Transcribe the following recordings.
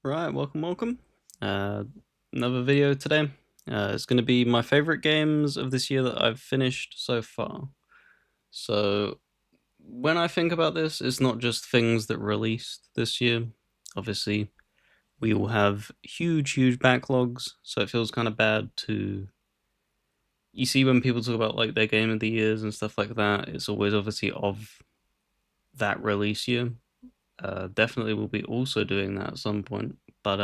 Right, welcome. Uh, Another video today. It's going to be my favorite games of this year that I've finished so far. So, when I think about this, it's not just things that released this year. Obviously, we all have huge backlogs, so it feels kind of bad to. You see, when people talk about like their game of the years and stuff like that, it's always obviously of that release year. Definitely, we'll be also doing that at some point, but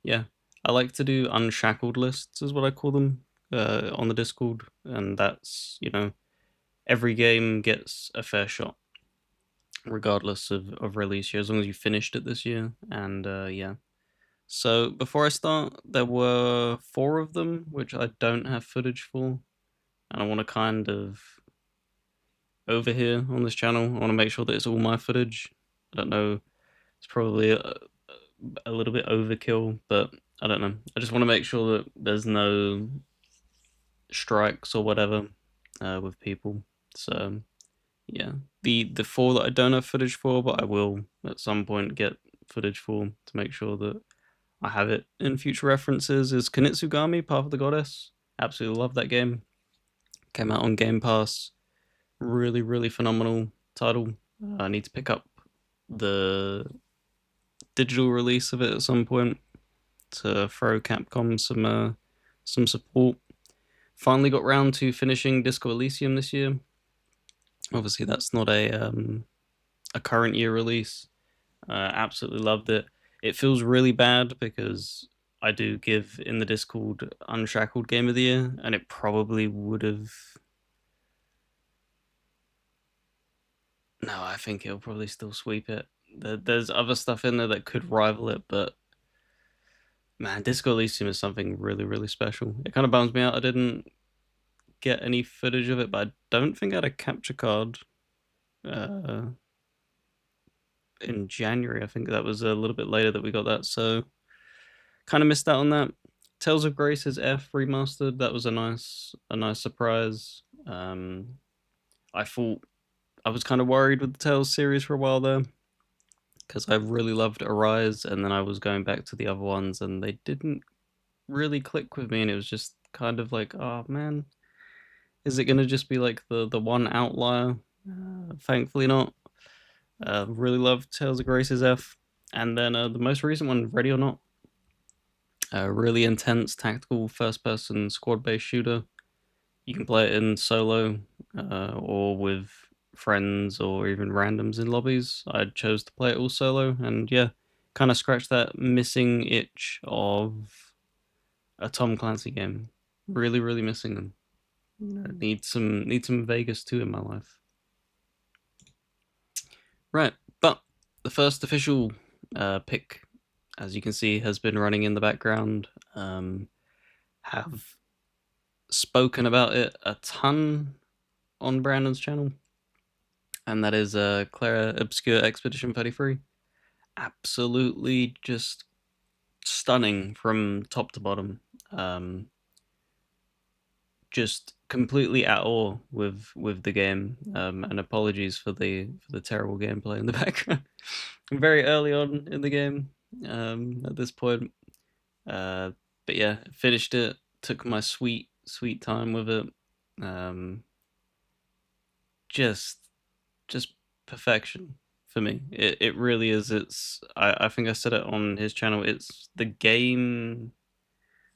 yeah, I like to do unshackled lists, is what I call them, on the Discord, and that's every game gets a fair shot, regardless of release year, as long as you finished it this year. And yeah, so before I start, there were four of them which I don't have footage for, and I want to kind of over here on this channel. I want to make sure that it's all my footage. I don't know, it's probably a little bit overkill, but I don't know. I just want to make sure that there's no strikes or whatever with people. So yeah, the four that I don't have footage for, but I will at some point get footage for to make sure that I have it in future references is Kunitsugami, Path of the Goddess. Absolutely love that game. Came out on Game Pass. Really phenomenal title. I need to pick up the digital release of it at some point to throw Capcom some support. Finally got round to finishing Disco Elysium this year. Obviously, that's not a current year release. Absolutely loved it. It feels really bad because I do give in the Discord Unshackled Game of the Year, and it probably would have. No, I think it'll probably still sweep it. There's other stuff in there that could rival it, but man, Disco Elysium is something really special. It kind of bums me out I didn't get any footage of it, but I don't think I had a capture card uh, in January. I think that was a little bit later that we got that, so kind of missed out on that. Tales of Grace's F remastered. That was a nice surprise. I thought I was kind of worried with the Tales series for a while there because I really loved Arise, and then I was going back to the other ones, and they didn't really click with me, and it was just kind of like, oh man, is it gonna just be like the one outlier? Thankfully not. Really loved Tales of Grace's F, and then the most recent one, Ready or Not. A really intense tactical first-person squad-based shooter. You can play it in solo or with friends or even randoms in lobbies. I chose to play it all solo, and yeah, kind of scratched that missing itch of a Tom Clancy game. Really missing them. Need some Vegas 2 in my life. Right, but the first official pick, as you can see, has been running in the background. Have spoken about it a ton on Brandon's channel, and that is Clara Obscure Expedition 33. Absolutely just stunning from top to bottom. Um, just completely at awe with the game. And apologies for the terrible gameplay in the background. Very early on in the game. At this point, uh, but yeah, finished it. Took my sweet time with it. Um, just just perfection for me. It really is. I think I said it on his channel. It's the game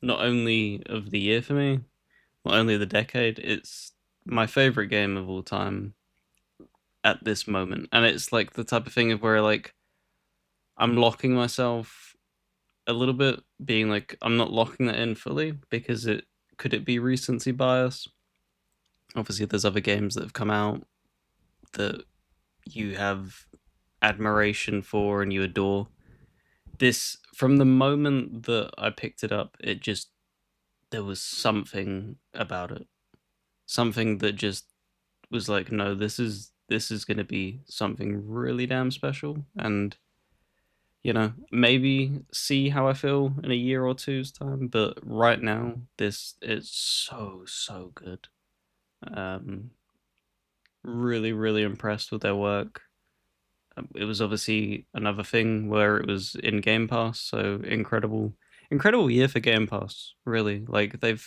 not only of the year for me, not only the decade. It's my favorite game of all time at this moment, and it's like the type of thing of where like I'm locking myself a little bit, being like I'm not locking that in fully because it could it be recency bias. Obviously, there's other games that have come out that you have admiration for and you adore. This from the moment that I picked it up, it just there was something about it. Something that just was like, no, this is gonna be something really damn special. And maybe see how I feel in a year or two's time. But right now, this is so good. Um really impressed with their work. It was obviously another thing where it was in Game Pass, so incredible year for Game Pass, really. Like the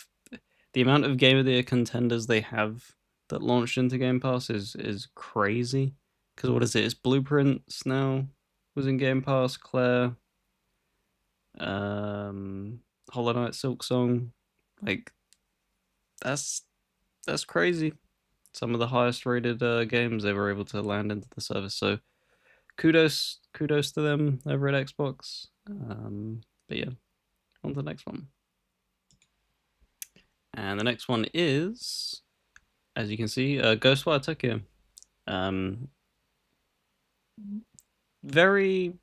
amount of Game of the Year contenders they have that launched into Game Pass is crazy. Because what is it? It's Blueprints now was in Game Pass, Claire, um, Hollow Knight, Silk Song, like that's that's crazy. Some of the highest rated games they were able to land into the service. So kudos to them over at Xbox. But yeah, on to the next one. And the next one is, as you can see, Ghostwire Tokyo. Um, very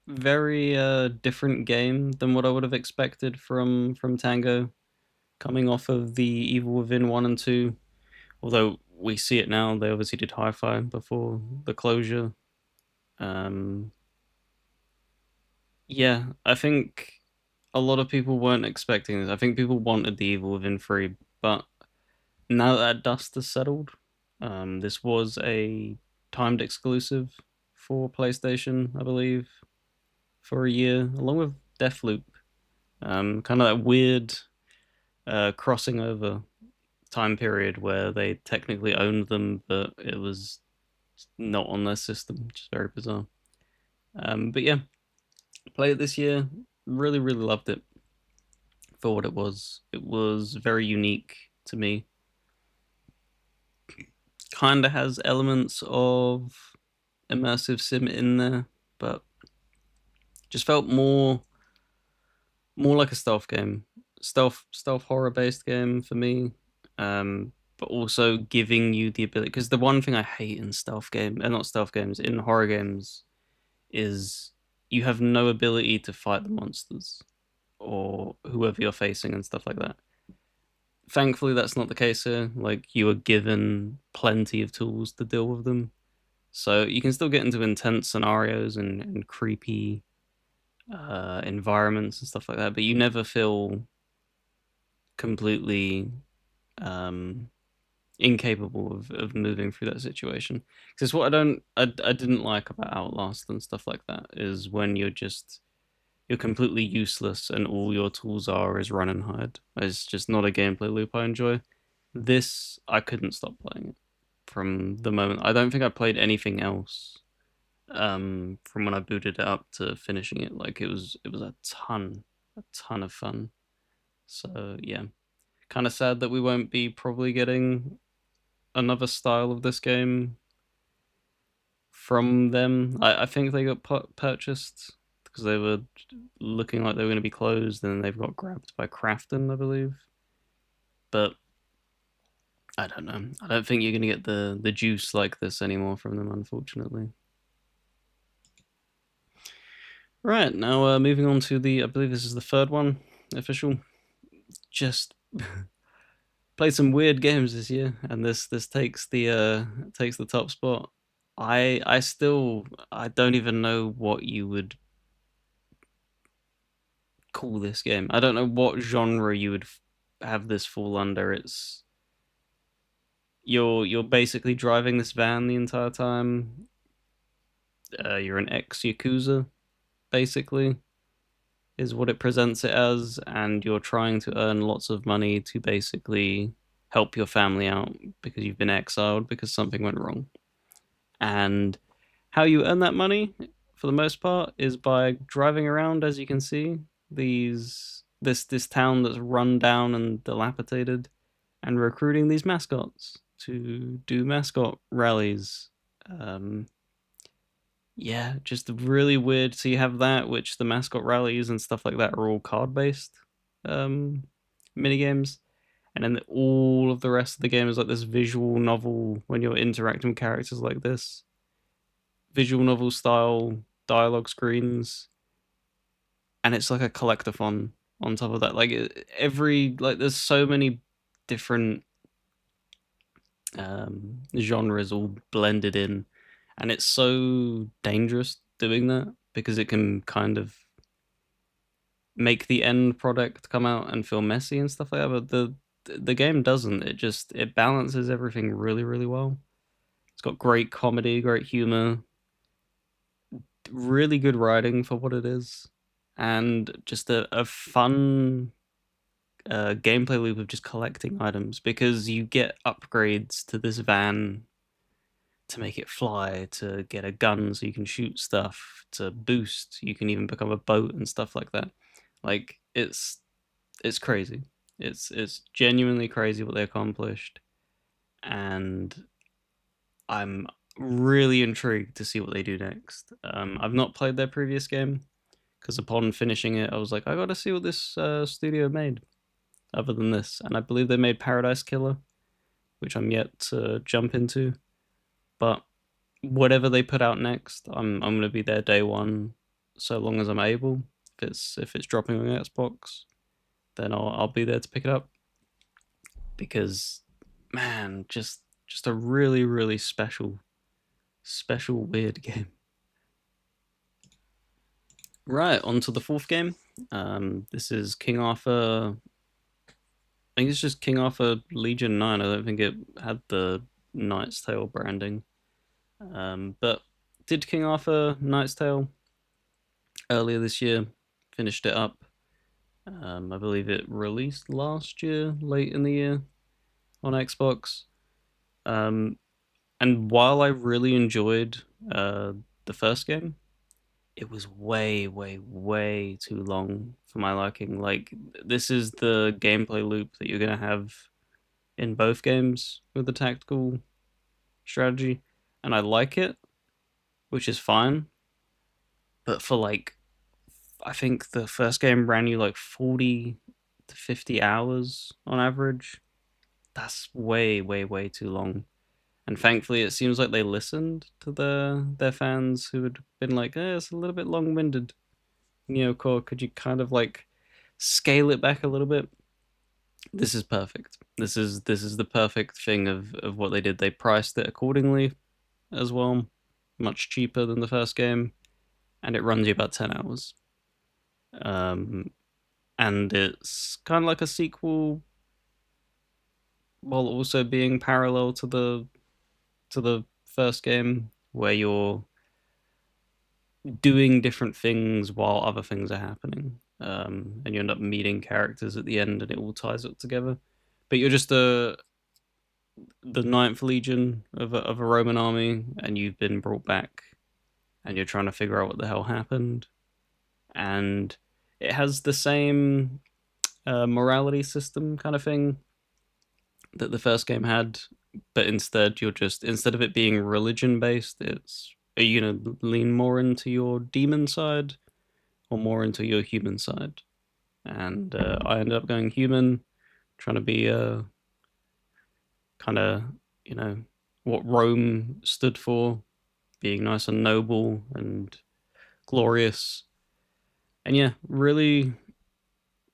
very different game than what I would have expected from Tango, coming off of the Evil Within 1 and 2. Although we see it now, they obviously did Hi-Fi before the closure. Um, yeah, I think a lot of people weren't expecting this. I think people wanted the Evil Within 3, but now that dust has settled, this was a timed exclusive for PlayStation, I believe, for a year, along with Deathloop. Kind of that weird crossing over time period where they technically owned them, but it was not on their system, which is very bizarre. But yeah, played it this year. Really loved it for what it was. It was very unique to me. Kind of has elements of immersive sim in there, but just felt more like a stealth game, stealth horror based game for me. But also giving you the ability, because the one thing I hate in stealth game, and not stealth games, in horror games, is you have no ability to fight the monsters or whoever you're facing and stuff like that. Thankfully, that's not the case here. Like, you are given plenty of tools to deal with them, so you can still get into intense scenarios and creepy environments and stuff like that, but you never feel completely um, incapable of moving through that situation. Because what I didn't like about Outlast and stuff like that is when you're completely useless and all your tools are is run and hide. It's just not a gameplay loop I enjoy. This I couldn't stop playing it from the moment. I don't think I played anything else from when I booted it up to finishing it. Like it was a ton of fun. So yeah, kind of sad that we won't be probably getting another style of this game from them. I think they got purchased because they were looking like they were going to be closed, and they've got grabbed by Crafton, I believe. But I don't know. I don't think you're going to get the juice like this anymore from them, unfortunately. Right, now moving on to I believe this is the third one, official. Just played some weird games this year, and this takes the top spot. I don't even know what you would call this game. I don't know what genre you would have this fall under. It's you're basically driving this van the entire time. You're an ex yakuza, basically, is what it presents it as, and you're trying to earn lots of money to basically help your family out because you've been exiled because something went wrong. And how you earn that money, for the most part, is by driving around, as you can see, this town that's run down and dilapidated, and recruiting these mascots to do mascot rallies. Um, yeah, just really weird. So you have that, which the mascot rallies and stuff like that are all card based mini games, and then all of the rest of the game is like this visual novel when you're interacting with characters like this, visual novel style dialogue screens, and it's like a collectathon on top of that. Like every like, there's so many different genres all blended in, and it's so dangerous doing that because it can kind of make the end product come out and feel messy and stuff like that. But the game doesn't. It balances everything really well. It's got great comedy, great humor, really good writing for what it is, and just a fun gameplay loop of just collecting items, because you get upgrades to this van to make it fly, to get a gun so you can shoot stuff, to boost, you can even become a boat and stuff like that. Like it's crazy. It's genuinely crazy what they accomplished, and I'm really intrigued to see what they do next. I've not played their previous game because upon finishing it, I was like, I got to see what this studio made other than this, and I believe they made Paradise Killer, which I'm yet to jump into. But whatever they put out next, I'm gonna be there day one, so long as I'm able. If it's dropping on Xbox, then I'll be there to pick it up, because man, just a really really special weird game. Right, on to the fourth game. This is King Arthur. I think it's just King Arthur Legion 9. I don't think it had the Knight's Tale branding. But did King Arthur Knight's Tale earlier this year. Finished it up. I believe it released last year, late in the year, on Xbox. Um, and while I really enjoyed the first game, it was way, way, way too long for my liking. Like, this is the gameplay loop that you're gonna have in both games with the tactical strategy, and I like it, which is fine. But for like, I think the first game ran you like 40 to 50 hours on average. That's way, way, way too long. And thankfully, it seems like they listened to their fans who had been like, it's a little bit long winded. Core, could you kind of like scale it back a little bit? This is perfect. This is the perfect thing of what they did. They priced it accordingly as well, much cheaper than the first game, and it runs you about 10 hours. Um, and it's kind of like a sequel, while also being parallel to the first game, where you're doing different things while other things are happening, and you end up meeting characters at the end, and it all ties up together. But you're just the Ninth Legion of a Roman army, and you've been brought back, and you're trying to figure out what the hell happened. And it has the same morality system kind of thing that the first game had, but instead of it being religion based, it's, are you gonna lean more into your demon side or more into your human side? And I ended up going human, trying to be kind of, you know what Rome stood for, being nice and noble and glorious. And yeah, really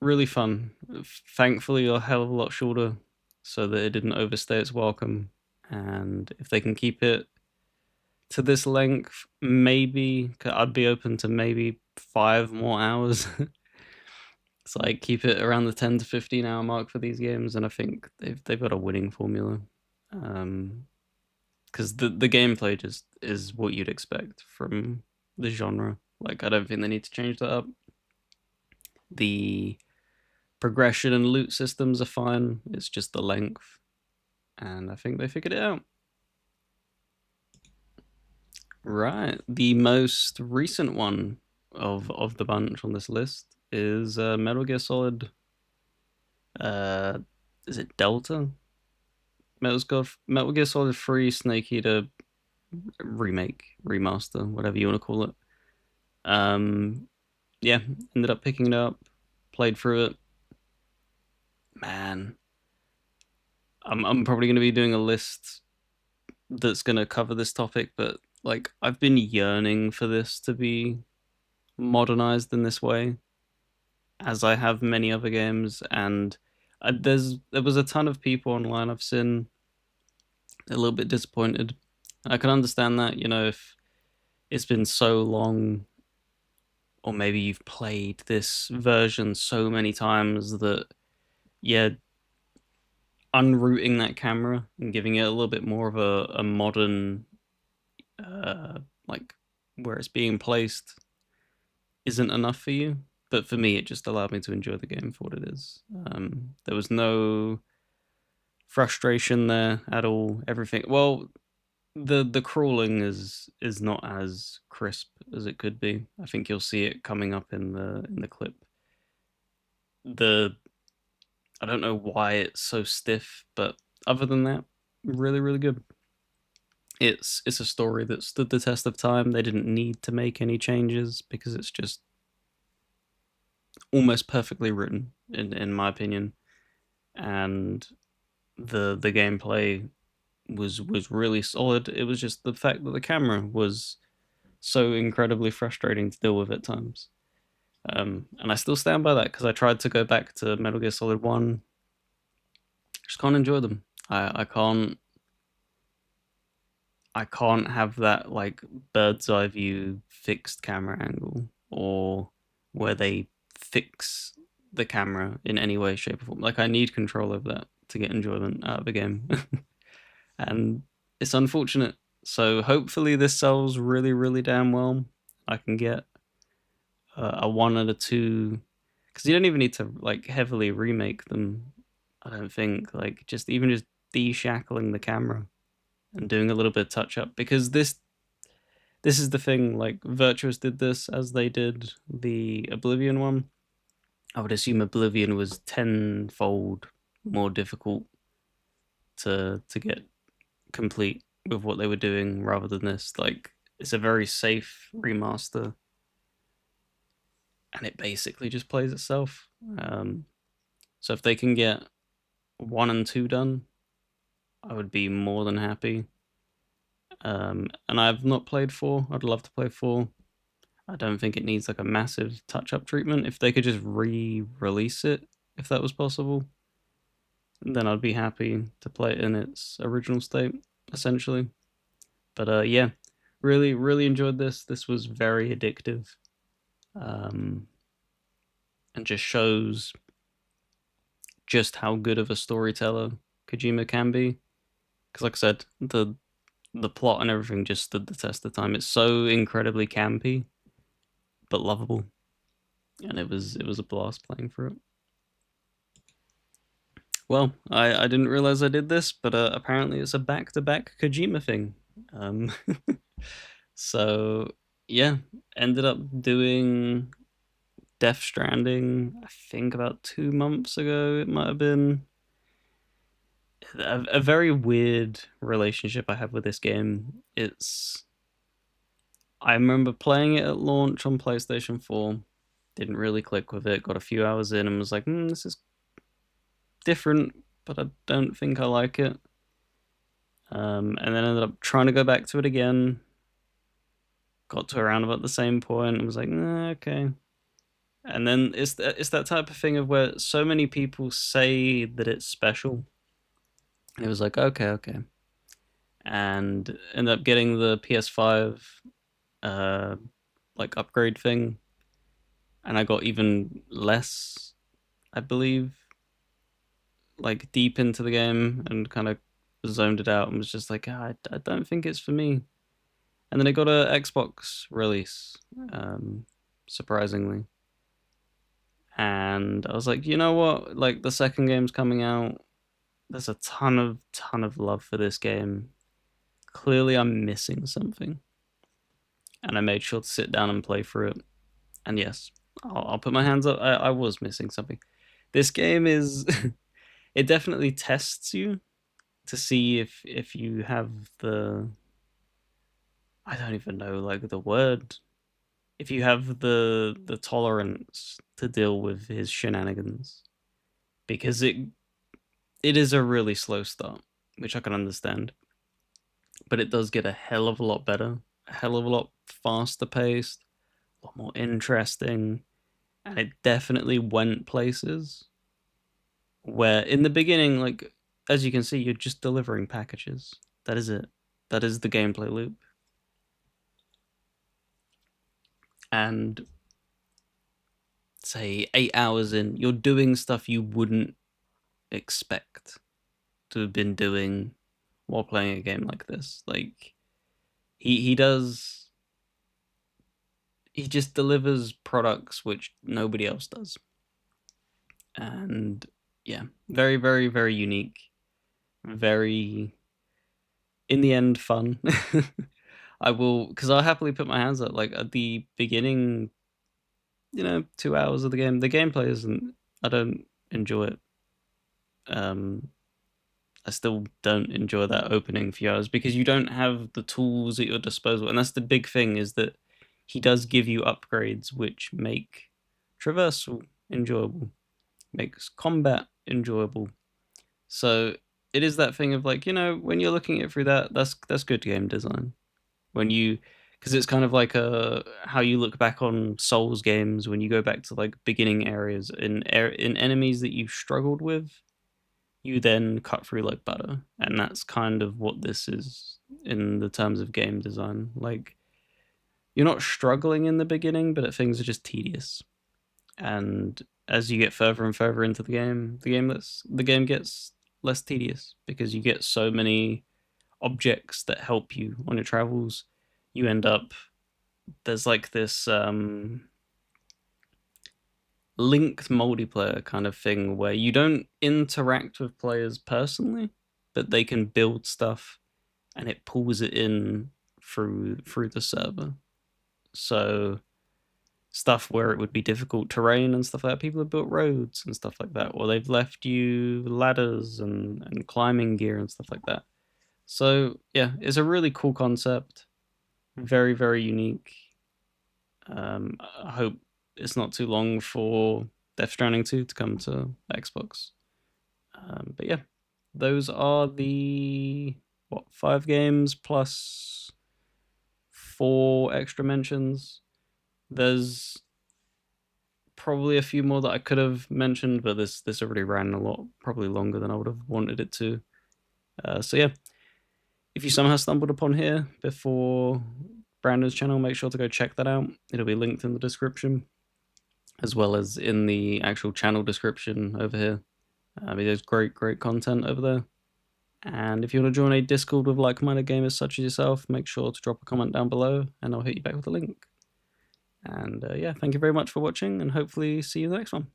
really fun. Thankfully, a hell of a lot shorter, so that it didn't overstay its welcome. And if they can keep it to this length, maybe I'd be open to maybe 5 more hours. It's like keep it around the 10 to 15 hour mark for these games, and I think they've got a winning formula. Because the gameplay just is what you'd expect from the genre. Like, I don't think they need to change that up. The progression and loot systems are fine. It's just the length, and I think they figured it out. Right, the most recent one of the bunch on this list is Metal Gear Solid. Uh, is it Delta? Metal Gear Solid 3 Snake Eater remake, remaster, whatever you want to call it. Yeah, ended up picking it up, played through it. Man, I'm probably going to be doing a list that's going to cover this topic, but like, I've been yearning for this to be modernized in this way, as I have many other games. And there was a ton of people online I've seen a little bit disappointed. I can understand that, if it's been so long, or maybe you've played this version so many times that, yeah, unrooting that camera and giving it a little bit more of a modern, like, where it's being placed isn't enough for you. But for me, it just allowed me to enjoy the game for what it is. There was no frustration there at all. Everything, well, the crawling is not as crisp as it could be. I think you'll see it coming up in the clip. The I don't know why it's so stiff, but other than that, really really good. It's a story that stood the test of time. They didn't need to make any changes because it's just almost perfectly written in my opinion. And the gameplay was really solid. It was just the fact that the camera was so incredibly frustrating to deal with at times. And I still stand by that because I tried to go back to Metal Gear Solid 1. Just can't enjoy them. I can't have that like bird's eye view fixed camera angle, or where they fix the camera in any way, shape, or form. Like I need control over that to get enjoyment out of a game. And it's unfortunate. So hopefully this sells really, really damn well. I can get a one and a two, because you don't even need to like heavily remake them. I don't think like just deshackling the camera and doing a little bit of touch up, because this is the thing. Like Virtuous did this as they did the Oblivion one. I would assume Oblivion was tenfold more difficult to get complete with what they were doing rather than this. Like it's a very safe remaster, and it basically just plays itself. So if they can get one and two done, I would be more than happy. And I've not played four. I'd love to play four. I don't think it needs like a massive touch-up treatment. If they could just re-release it, if that was possible, then I'd be happy to play it in its original state, essentially. But yeah, really, really enjoyed this. This was very addictive, and just shows just how good of a storyteller Kojima can be. Because, like I said, the plot and everything just stood the test of time. It's so incredibly campy, but lovable, and it was a blast playing through it. Well, I didn't realize I did this, but apparently it's a back-to-back Kojima thing. Um, so yeah, ended up doing Death Stranding. I think about 2 months ago. It might have been a very weird relationship I have with this game. I remember playing it at launch on PlayStation 4. Didn't really click with it. Got a few hours in and was like, this is different, but I don't think I like it. And then ended up trying to go back to it again. Got to around about the same point and was like, okay. And then it's that type of thing of where so many people say that it's special. And it was like, okay. And ended up getting the PS5 like upgrade thing, and I got even less, I believe, like deep into the game and kind of zoned it out and was just like, I don't think it's for me. And then it got a Xbox release, surprisingly. And I was like, you know what? Like the second game's coming out. There's a ton of love for this game. Clearly, I'm missing something, and I made sure to sit down and play through it. And yes, I'll put my hands up. I was missing something. This game is it definitely tests you to see if you have the, I don't even know like the word, if you have the tolerance to deal with his shenanigans, because it is a really slow start, which I can understand, but it does get a hell of a lot better, a hell of a lot faster paced, a lot more interesting, and it definitely went places where in the beginning, like as you can see, you're just delivering packages. That is it. That is the gameplay loop. And say 8 hours in, you're doing stuff you wouldn't expect to have been doing while playing a game like this. Like he does he just delivers products which nobody else does. And yeah, very, very, very unique. Very, in the end, fun. I will, because I'll happily put my hands up. Like at the beginning, 2 hours of the game, the gameplay isn't. I don't enjoy it. Um, I still don't enjoy that opening few hours because you don't have the tools at your disposal, and that's the big thing is that he does give you upgrades which make traversal enjoyable, makes combat enjoyable. So it is that thing of like when you're looking at it through that's good game design. When you because it's kind of like how you look back on Souls games when you go back to like beginning areas in enemies that you've struggled with, you then cut through like butter, and that's kind of what this is in the terms of game design. Like you're not struggling in the beginning, but things are just tedious, and as you get further and further into the game gets less tedious because you get so many objects that help you on your travels. You end up there's like this linked multiplayer kind of thing where you don't interact with players personally, but they can build stuff and it pulls it in through the server. So stuff where it would be difficult terrain and stuff like that, people have built roads and stuff like that, or they've left you ladders and climbing gear and stuff like that. So yeah, it's a really cool concept, very, very unique. I hope it's not too long for Death Stranding 2 to come to Xbox. But yeah, those are the 5 games plus 4 extra mentions. There's probably a few more that I could have mentioned, but this already ran a lot, probably longer than I would have wanted it to. So yeah, if you somehow stumbled upon here before Brandon's channel, make sure to go check that out. It'll be linked in the description, as well as in the actual channel description over here. There's great, great content over there. And if you want to join a Discord with like-minded gamers such as yourself, make sure to drop a comment down below, and I'll hit you back with a link. And yeah, thank you very much for watching, and hopefully see you in the next one.